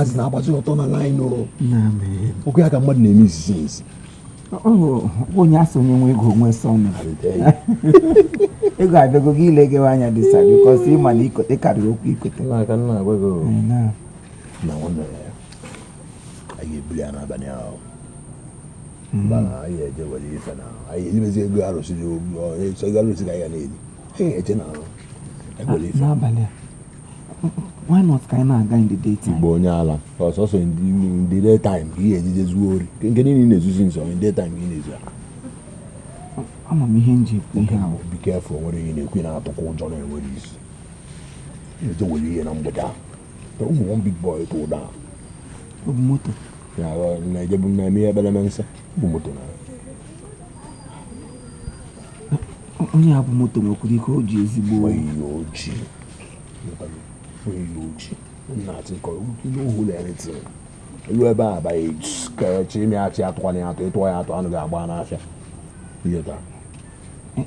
ụmụazị na-agbazi ọtọ na line okwu ya ka mmadụ na-eme isisi onye asị onye nwe ego nwe sọnụ ego abịago gị ilegewe anya dịsa bikọs ịma na ikote karịrị okwu ikote n'aka nna agwago na nwanne ya anyị ebuli ya n'abalị ahụ mana anyị eje were ife na anyị elimezi ego arụsiri ego arụsiri anyị ga na-eli anyị eje na n'abalị a why not ka anyị na-aga in the daytime Igbo onye ala ọsọsọ in the daytime ka ihe ejije zuo ori nke niile na-ezuzi nsọ in daytime ka ị na-ezu ya ama m ihe nji ekwu ihe ahụ be careful nwere ihe na-ekwu na-atụkwa ụjọ na-enwere isi eje were ihe na mgbede ahụ ụmụ one big boy tụ ụda ọ bụ moto na-ejebu na-eme ihe ebere mensa bụ moto na onye a bụ moto nwekwara ike o ji ezigbo oyi na-atị ka ụlọ eriti elu ebe a abaghị kechi ime achị atụkwanye atụ ịtụọ ya atụ anụ ga-agba n'afịa ihe taa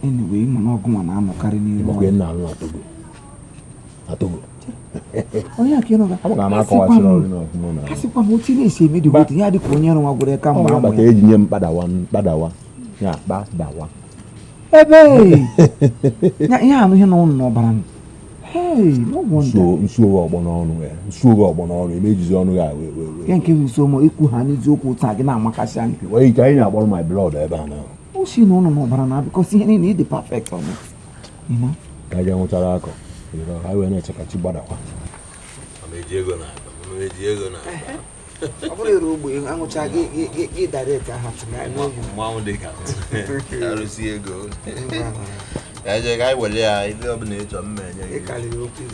anyway ịma na ọgụ nwa na-anọkarị n'iru maka nna anụ atogo onye aka ịnụ ga-asịkwa m otu na-esi emedio otu ya dịka onye ọrụ nwa gwara aka mgbe ahụ maka eji nye m mkpadawa ya kpadawa ebe ihe anụ ihe na ụnụ n'ọbara m nsuoge ọgbọ n'ọnụ emejizi ọnụ ya ya nke bụ isomo ikwu ha n'eziokwu taa gị na-amakasị anyị wee ike anyị na-agbọrọ my blood ebe a na o si na ụnụ n'ọbara na bikọs ihe niile ịdị perfect on it ka je nwụchara akọ ha wee na-eche ka chi gbadakwa ọ bụrụ ere ogbe anwụcha gị direct aha mmanwụ dị ka arụsị ego eje ka anyị were ya ife ọbụla ịchọ mma enye gị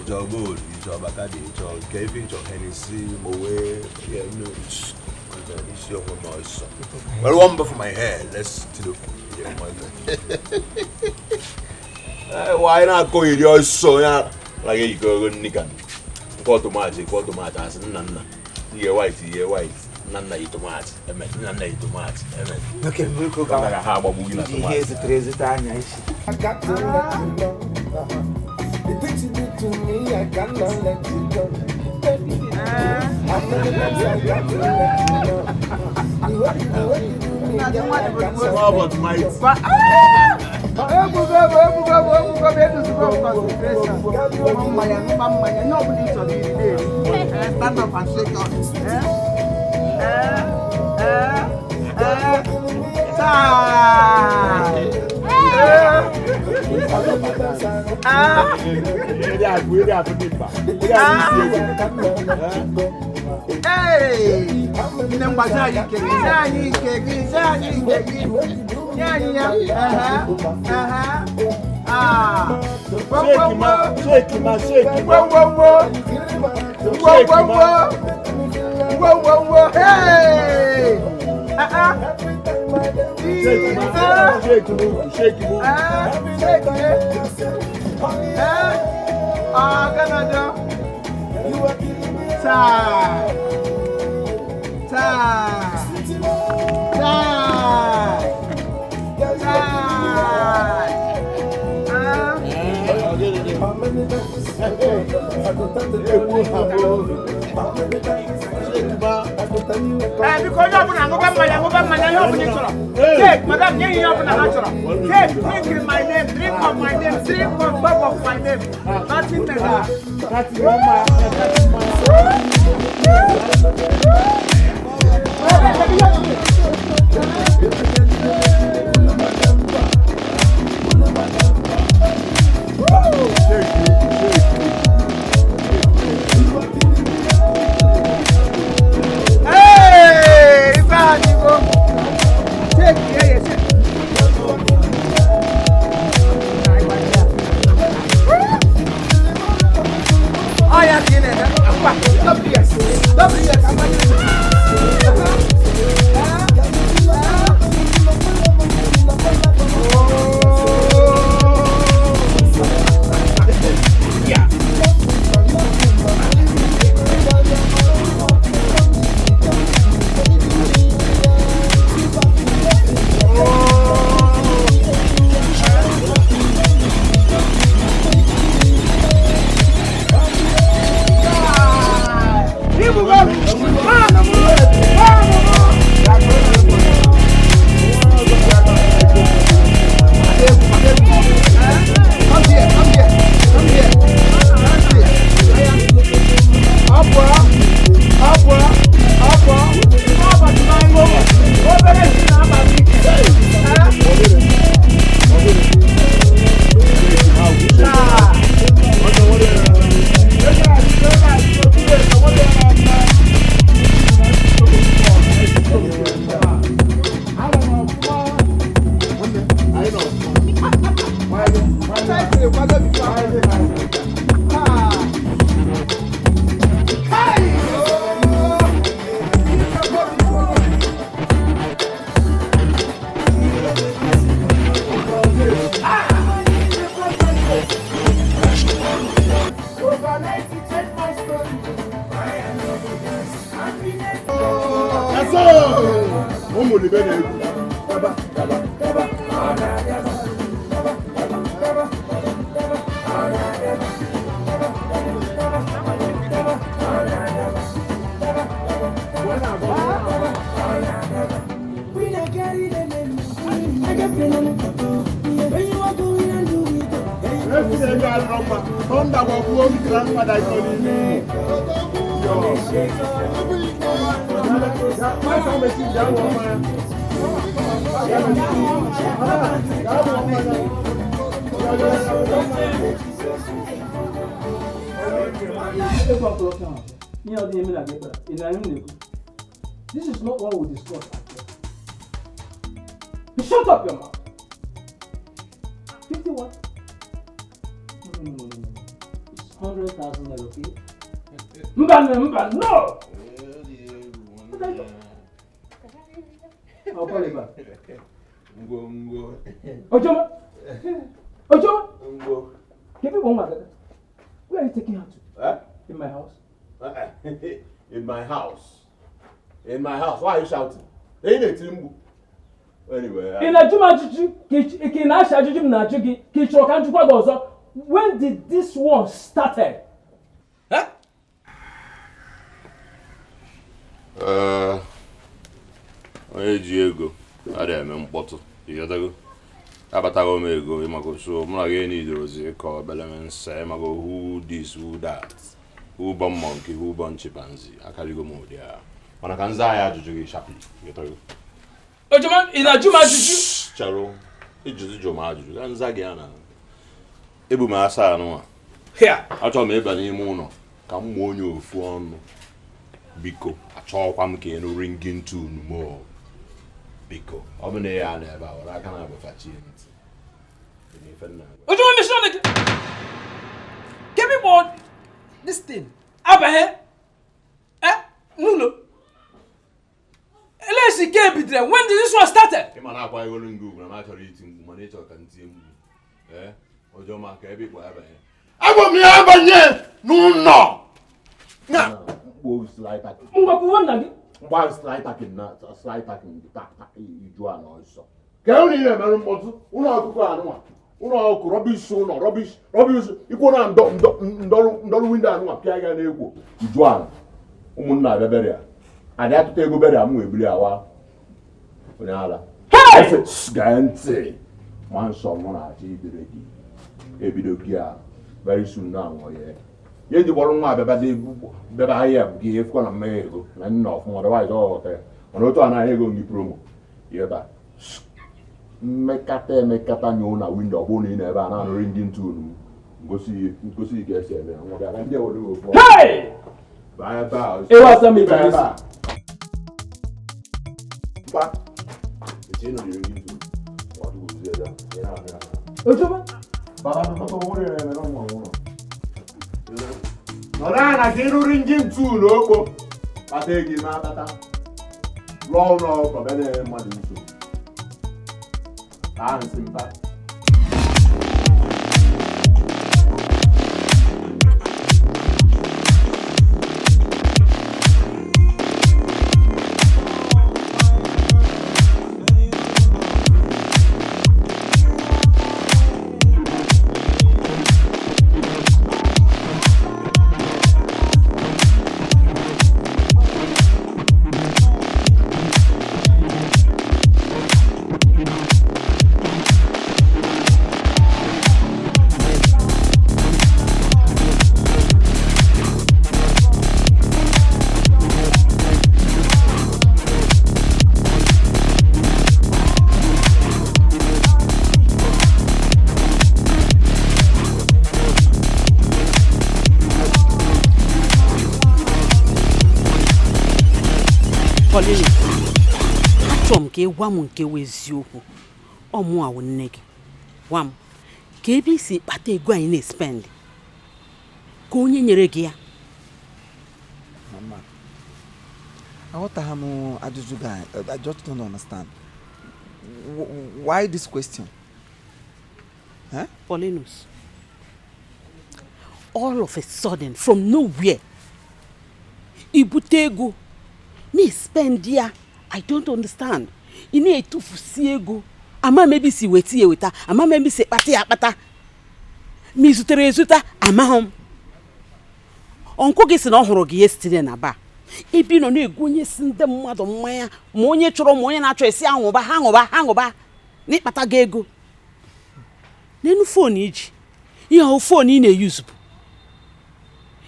ịchọ gold ịchọ bakadi ịchọ nke ife ịchọ henisi mowe isi onwe ma ọsọ well one for my hair let's tilo why na-akọ iri ọsọ ya la gị iko ogo nnika nke ọtụmatị asị nna ihe white nna yi tomato emet nna yi tomato emet okay we go ga ha agbagbu gị na tomato ihe ezite anya isi the things you do to me I cannot let you go stand up and shake out. Madam, drink my name, drink of my name, drink on top of my name. Nothing like that. This is not what we discussed. Shut up your mouth. 50 what? No. It's 100,000 naira, okay? Mba, no! I'll call it back. Ngo. Ojoma! Give me one more. Where are you taking her to? In my house? In my house? In my house? Why are you shouting? Anyway. When did this war started? Huh? Onye ji ego ada eme mkpọtụ ịghọtago abatago m ego ịmago so mụ na gị nidozi ịkọ obele nse ịmago who this who that who born monkey who born chimpanzee akarigo m ụdị a mana ka nza ya ajụjụ gị sharply ịghọtago Ojoman ị na-ajụ m ajụjụ charo ịjụzi jụ m ajụjụ ka nza gị a na ebu m asa anụ a achọrọ m ịba n'ime ụlọ ka m mụọ onye ofu ọnụ biko achọkwa m ka ị nụ ringing tune mo biko ọ bụ na ya na ebe a were aka na abụfachi ntị Ojoman mission again. Give me more this thing. Abahe. Nuno. Elesi ke bidre. When did this one started? Ịma na akwa igolu ngu na ma chọrọ iti mgbu mana ịchọ ka ntie mgbu. Ojoma ka ebe ikpo abahe. Agbo m ya abanye n'ụlọ. Na mgbo slide back. Ngwa ku wona gị. Mgba slide back na slide back tak iju ana ọsọ. Ka unu ile mere mkpọtụ ụlọ ọkụkọ anụnwa. Ụlọ ọkụ rubbish ụlọ rubbish ikwo na ndọrụ window anụnwa pịa ya na-egwu iju ana. Ụmụnna abịabere ya. Adị atụta ego bere a m wee biri awa. Onye ala. Gaa ntị. Nwa nsọ m na-achọ ibere gị. Ebido gị a very soon na anwụ ya. Ya eji gbọrọ nwa bebe ahịa bụ gị efukwa na mmeghe ego na nna ọfụma otherwise ọ ghọta ya. Mana otu anaghị ego gị promo. Ịghọta. Mmekata nyoo na windo ọ bụrụ na ị na ebe a na-anụrị ndị ntụnụ ngosi ka esi eme ya nwa bịa ndị obodo ofu. Bye bye. Ewa sami ba. Ba. It's in the ringing. What was it? Yeah. Ojoma. Baba to wore me no mo. No na kiru ringing too loko. Pategi ma tata. Roll no ba bele madu so. Ah, simpa. Pauline, achọm ka ịgwa m nke wụ eziokwu. Ọmụ awụ nne gị. Gwa m ka ebe isi kpata ego anyị na-spend. Ka onye nyere gị ya. Mama, I just don't understand. Why this question? Huh? Paulinus, all of a sudden, from nowhere, ibute ego, me spend ya. I don't understand. You need to see ego. Ama maybe si weti ye weta. Ama maybe si pata. Mi zutere zuta. Ama hom. Onko gị si na ọhụrụ gị yesterday na ba. Ibi no na-egu onye si ndị mmadụ mmanya ma onye chọrọ ma onye na-achọ esi aṅụba na ịkpata gị ego. N'enu phone iji. Ihe ahụ phone ị na-use bụ.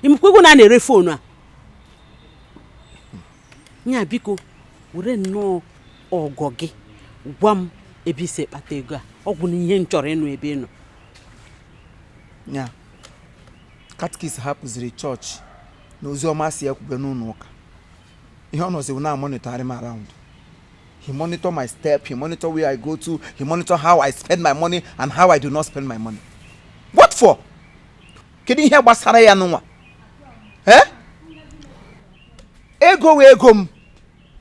Imkwego na-ere phone a. Nya biko were nnọọ ọgọ gị gwa m ebe isi kpata ego a. Ọgwụ na ihe nchọrọ ịnụ ebe ịnọ. Nya Katkis hapụziri chọọchị na ozi ọma si ekwube n'ụlọ ụka. Ihe ọ nọzi na monitor him around. He monitor my step, he monitor where I go to, he monitor how I spend my money and how I do not spend my money. What for? Kedu ihe gbasara ya n'ụwa? Ego we ego m.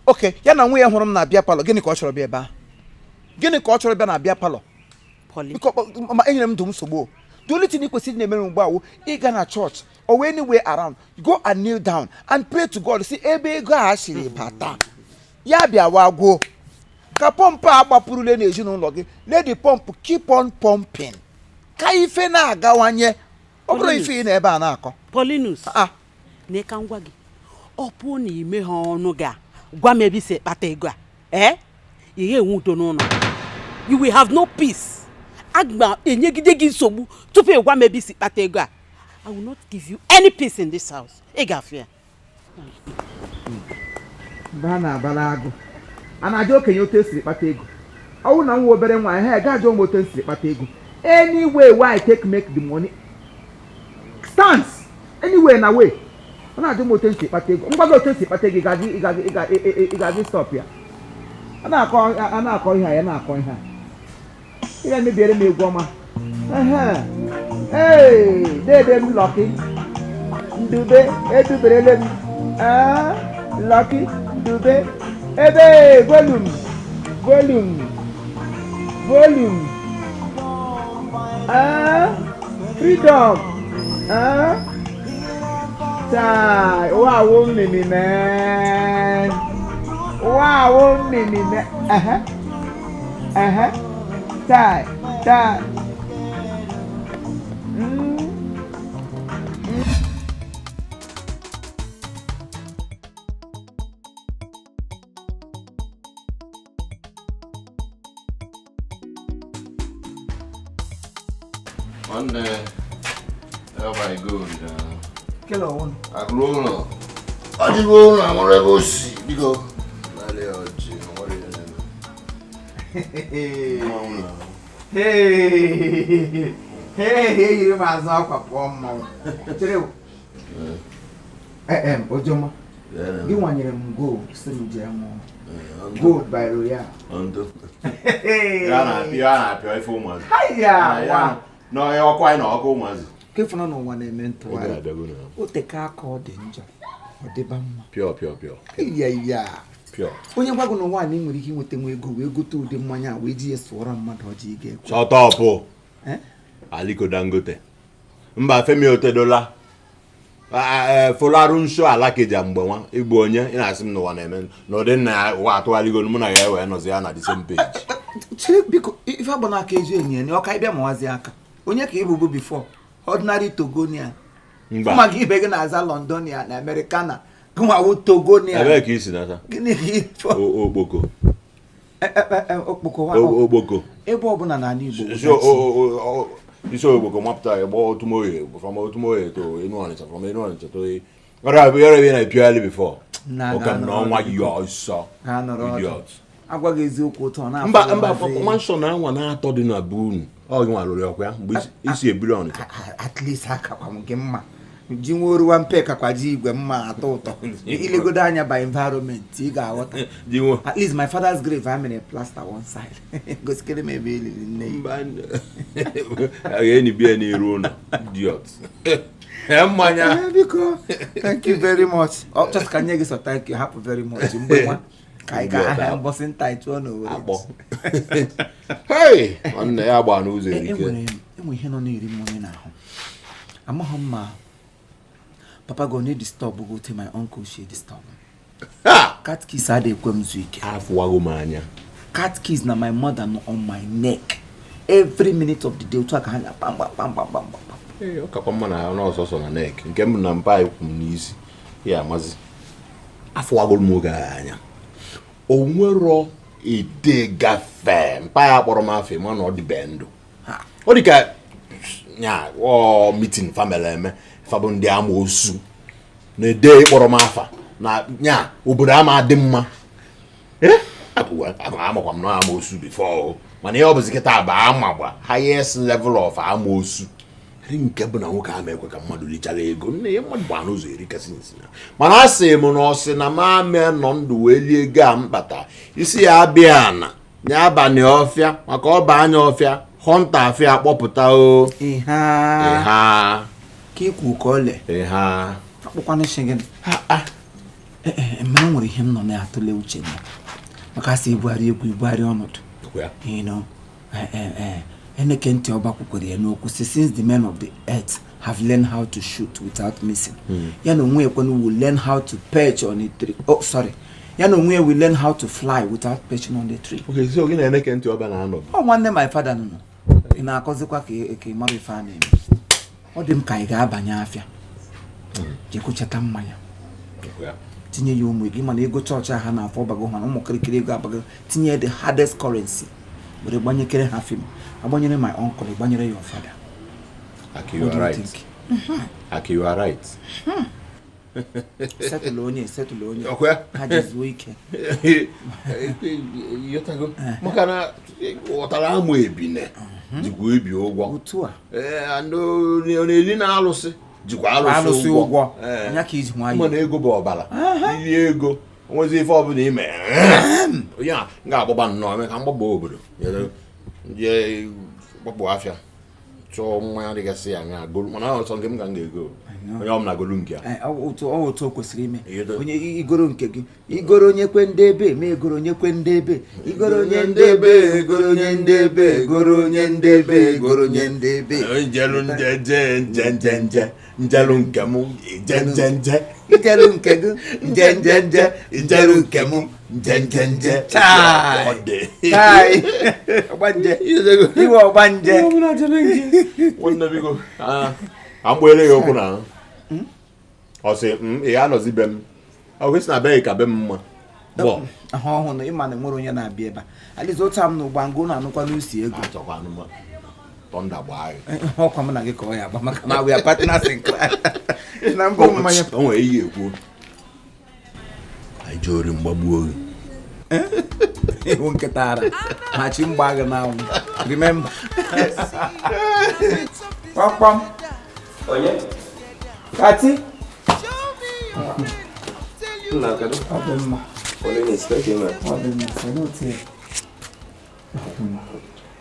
Okay, ya na nwe ya hụrụ m na bịa palọ. Gịnị ka ọ chọrọ bịa ebe a? Gịnị ka ọ chọrọ bịa na bịa palọ? Ma enyere m ndụ m nsogbu. The only thing you consider in the you go to church or anywhere around, go and kneel down and pray to God. See, ebe go actually pata. Ya bia wa go. Ka pompa agba purule na eju no logi. Let the pump keep on pumping. Ka ife na agawanye. Obro ife na ebe a na akọ. Paulinus. Na ka ngwa gị. Opu na ime ha ọnụ ga. Gwa me bi se kpata ego a. Ihe enwudo n'ụlọ. You will have no peace. Agba enyegide gị nsogbu tupu ịgwa maybe si kpata ego a. I will not give you any peace in this house. Ị ga-afịa. Bana balago. Ana jo kenyo tesiri kpata ego. Ọwụ na nwa obere nwa ha ga jo mo tesiri kpata ego. Anyway why I take make the money. Stance. Anyway na way. Ana jo mo tesiri kpata ego. Ngwa go tesiri kpata ego gaji stop ya. Ana akọ ihe ya na akọ ihe. Ile mi bere mi egwoma. Hey, dede m lucky. Ndube eduberele m. Lucky, Ndube. Ebe volume. Freedom. Tai, wow, mimi man. Wow, mimi man. Tai. One day, everybody good. Kilo one. I grown up. I did grown up. I'm gonna go see because. Hey, you must not perform now. Ojoma. You want you to go, send them gold by Royal. Yeah, 4 months. Hiya! No, you're quite not go months. Give no one a mentor. What the car called danger? Or the bum. Pure. Yeah. Pure. When you're going to one in with him with them, we go to the money, we just for a month or jig. Shut up, oh. Aliko Dangote. Mba Femi Otedola. Folarun show alake jambo Igbo onye ina asim no one amen. No then wa to aligo mu na ya we no ze na the same page. Check because if I bona ka ezu enye ni o ka bia mawazi aka. Onye ka ibubu before ordinary Togonian. Kuma gi be na za Londonian na Americana. Kuma wo Togonian. Ebe ka isi na ta. Gini gi Ogboko. Ogboko wa. Ogboko. Ebe obuna na ani Igbo. So iso Ogboko mapta e bo otumoye from otumoye to enu Onitsha from enu Onitsha to ora be na purely before. Okay, no nwa you so. Idiot. Agwa gị eziokwu to na mba mansion na nwa na atọ dị na bunu. Ọ gị nwa lụrụ ọkwa mgbe isi ebiri Onitsha. At least aka kwa m gị mma. ji nworu one pack akwaji igwe mma atọ ụtọ ilegodo anya by environment ị ga-aghọta at least my father's grave I'm in a plaster one side gosikere m ebe elili nne ya ni bia ni ru no idiot mmanya biko thank you very much just ka nye gị so thank you happy very much mgbe nwa ka ị ga-aha mbọsị nta ịtụọ n'owere akpọ hey nwanne ya gba n'ụzọ erike enwe ihe nọ na-eri m onye n'ahụ amaghị m ma papa go need disturb go to my uncle she disturb cat kiss had ekwe m zu ike afụwago m anya cat kiss na my mother no on my neck every minute of the day otu aka ha pam pam pam pam ee ọ kakwa mma na ọsọsọ na neck nke m na mpa ikwu m n'isi ya amazi afụwago m oge anya o nwero ide gafe mpa ya kpọrọ m afọ ma na ọ dị be ndụ ọ dị ka nya o meeting family eme fabụ ndị amoosu na ede kpọrọ m afa na nya obodo ama dị mma amakwa m na amoosu before mana ihe ọ bụzi kịta bụ amagba highest level of amoosu nke bụ na nwoke ama ekwe ka mmadụ lichara ego nne ya mmadụ gba n'ụzọ eri kasị nsi na mana a sị m na ọ sị na ma mee nọ ndụ wee lie ego a mkpata isi ya abịa na ya abalị ọfịa maka ọba anya ọfịa hunter afịa kpọpụta o ịha ka ikwu ka ole ịha akpụkwana shi gị ma nwere ihe m nọ na-atụle uche na maka asị ibugharị egwu ibugharị ọnọdụ eneke ntị ọba kwukwere ya n'okwu since the men of the earth have learned how to shoot without missing ya na onwe ekwenu will learn how to perch on a tree ya na onwe will learn how to fly without perching on the tree. Okay, so gị na-eneke ntị ọba na-anọ nwanne my father nọ ị na-akọzikwa ka ị mara ife a na-eme ọ dị m ka ị ga-abanye afịa jekuchata mmanya tinye ya ụmụ gị mana ego chọọchị ha na-afọ ọbago ha na ụmụ kirikiri ego abago tinye the hardest currency were gbanyekere ha fim agbanyere my uncle gbanyere your father. Aki, you are right. Aki, you are right. Settle onye okay ha jizuo ike yotago maka na ọtara amụ ebine jikwa ebi ụgwọ otu a ando na-eli na alụsị jikwa alụsị ụgwọ anya ka iji nwayọ mana ego bụ ọbara ili ego onwezi ife ọbụla ime ya ga-agbaba nnọọ eme ka mgbagba obodo je gbapụ afịa chọọ mmanya dịgasị ya anya agolu mana ọsọ nke m ka m ga-ego onye ọ m na-agolu nke a otu o kwesịrị ime onye igoro nke gị igoro onye kwe ndị ebe ma egoro onye kwe ndị ebe igoro onye ndị ebe egoro onye ndị ebe egoro onye ndị ebe egoro onye ndị ebe njelu nje njelu nke m nje ijelu nke gị nje ijelu nke m nje chai ọgbanje iwe ọgbanje nwanne biko agbere ya okwu na ọ sị ị ga-anọzi be m ọ kwesị na be ka be m mma bọ ahụ ọhụụ na ịma na nwere onye na-abịa ebe a alizi otu am na ụgbango na-anụkwa n'usi ego achọkwa anụma tọnda gbaa ọkwa m na gị ka ọ ya agba maka na we are partners in crime na mbụ mmanya o nwere ihe ekwu anyị jori mgbagbuo gị iwu nkịta ara ma chi mgba gị n'anwụ remember kpamkpam Onye? Kati? Nna kedu? Ọ dị mma. Onye na-esite ka ime? Ọ dị mma. Sị n'otu ya.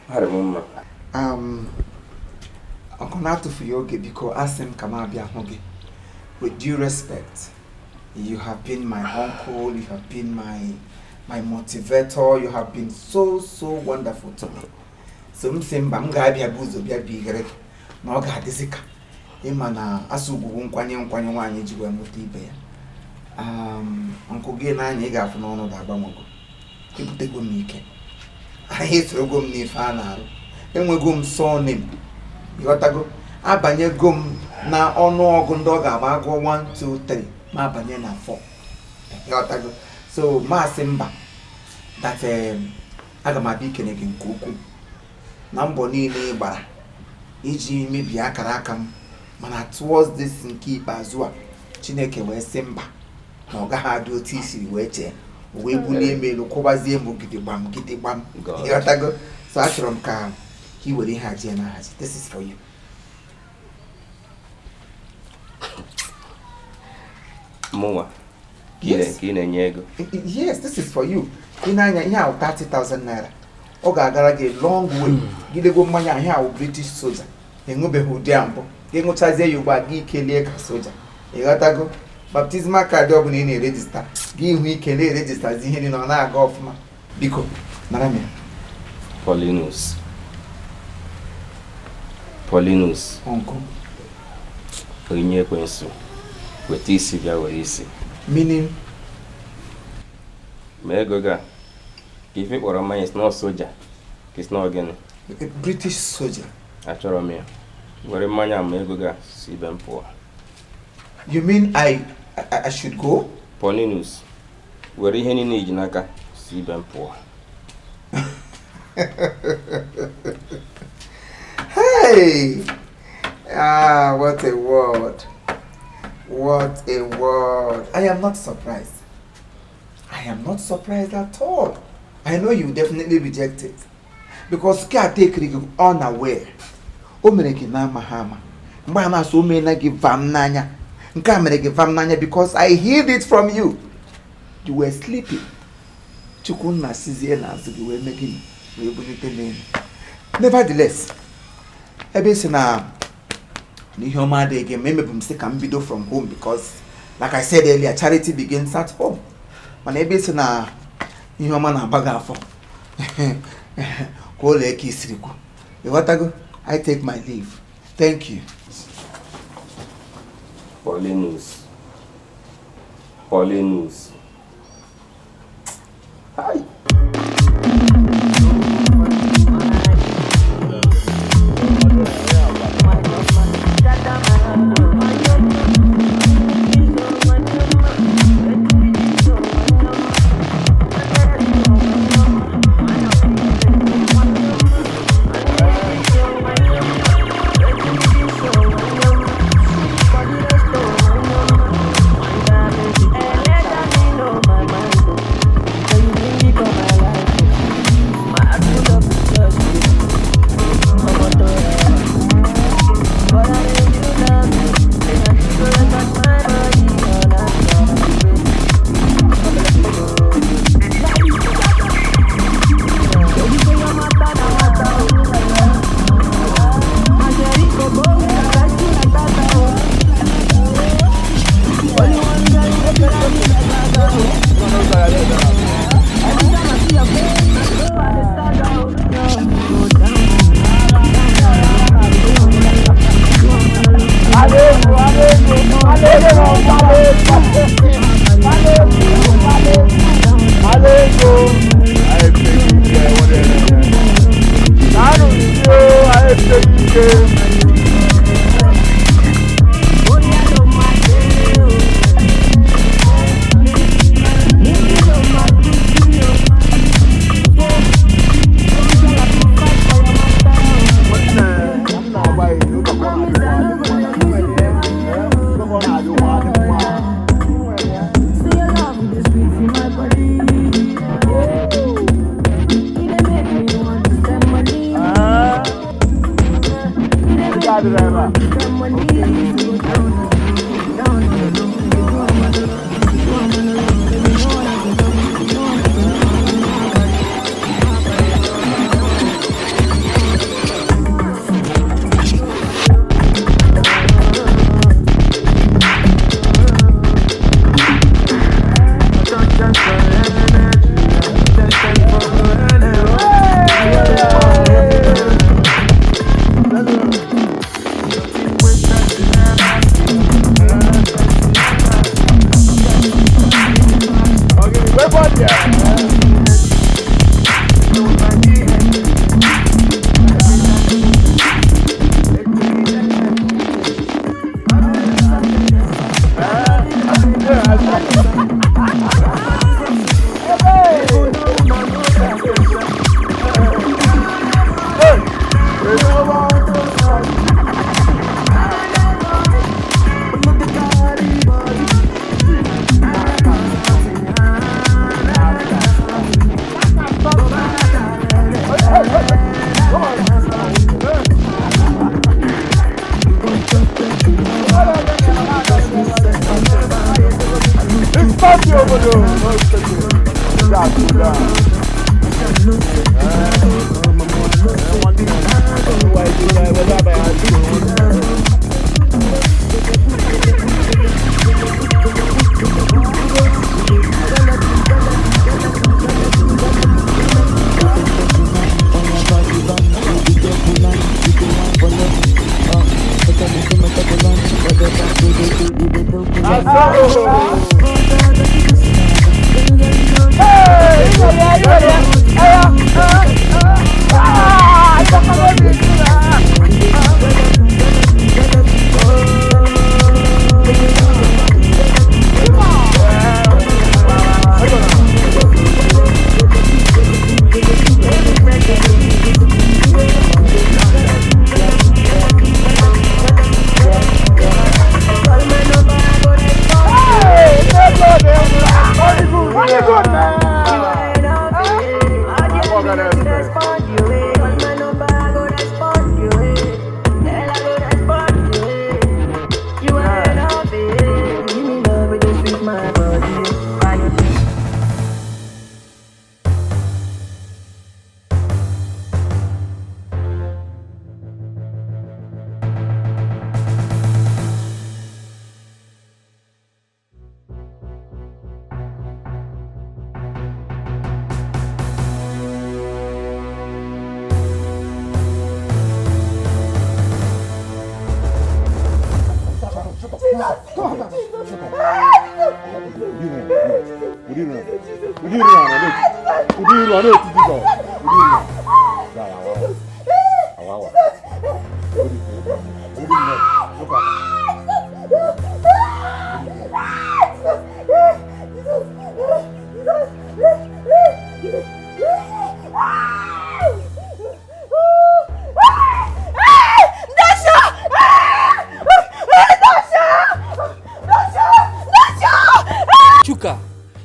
Harị m mma. Ọkụ na-atụfughị oge biko asị m ka m abịa hụ gị. With due respect, you have been my uncle, you have been my motivator, you have been so wonderful to me. So m sị mba m ga-abịa bụ ụzọ bịa bigere na ọ ga-adịzi ka ịma na asụ ugwu nkwanye nwaanyị ji wee mụta ibe ya. Nkụ gị n'anya ị ga-afụ n'ọnụ ga-agbanwego ebutego m ike anyị esorogo m n'ife a na-arụ enwego m sọnem ịghọtago abanyego m na ọnụọgụ ndị ọ ga-agba agụọ 1 2 3 ma abanye na 4 ịghọtago so maasị mba that aga m abịa ikene gị nke ukwuu na mbọ niile ị gbara iji mebie akara aka m mana towards this nke ikpeazụ a Chineke wee sị mba na ọ gaghị adị otu isiri wee chee wee bulie elu kwụbazie m gidigbam ịghọtago so achọrọ m ka ị were ihe hazie na hazi. This is for you. Moa. Yes. Yes, this is for you. In here 30,000 naira. Oga garage a long way. Gide go manya here British soldier. Engobe hu diambo. Gengo chaze you ba gi kele ka soldier. E gata go baptismal card obu ni register. Gi hu ikele register zi hin no na aga ofuma. Biko, marami. Paulinus. Uncle. Onye kwensu. Wetisi bia werisi. Meaning Megoga. If it were a man, it's not soldier. It's not again. a British soldier. Actually, me. Where man am Megoga, see them poor. You mean I should go? Paulinus. Where he need naka, see them poor. Hey! Ah, what a word. What a word. I am not surprised. I am not surprised at all. I know you definitely reject it. Because can take it unaware. O mere ki na mahama. Mba na so me na give vam nanya. Nka mere give vam nanya because I heard it from you. You were sleeping. Chukun na sizie na azugi we making we bunite name. Nevertheless, ebe si na Nihoma de again, maybe mistake can be from home because, like I said earlier, charity begins at home. When ebe si na Nihoma na baga for, go le kisiriku. Iwatago, I take my leave. Thank you. Paulinus. Hi.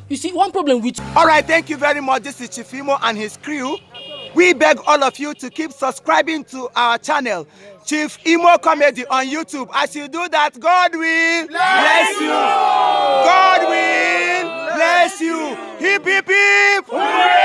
You see, one problem with... Alright, thank you very much. This is Chief Imo and his crew. We beg all of you to keep subscribing to our channel, Chief Imo Comedy on YouTube. As you do that, God will bless you. God will bless you. Hip, hip, hip.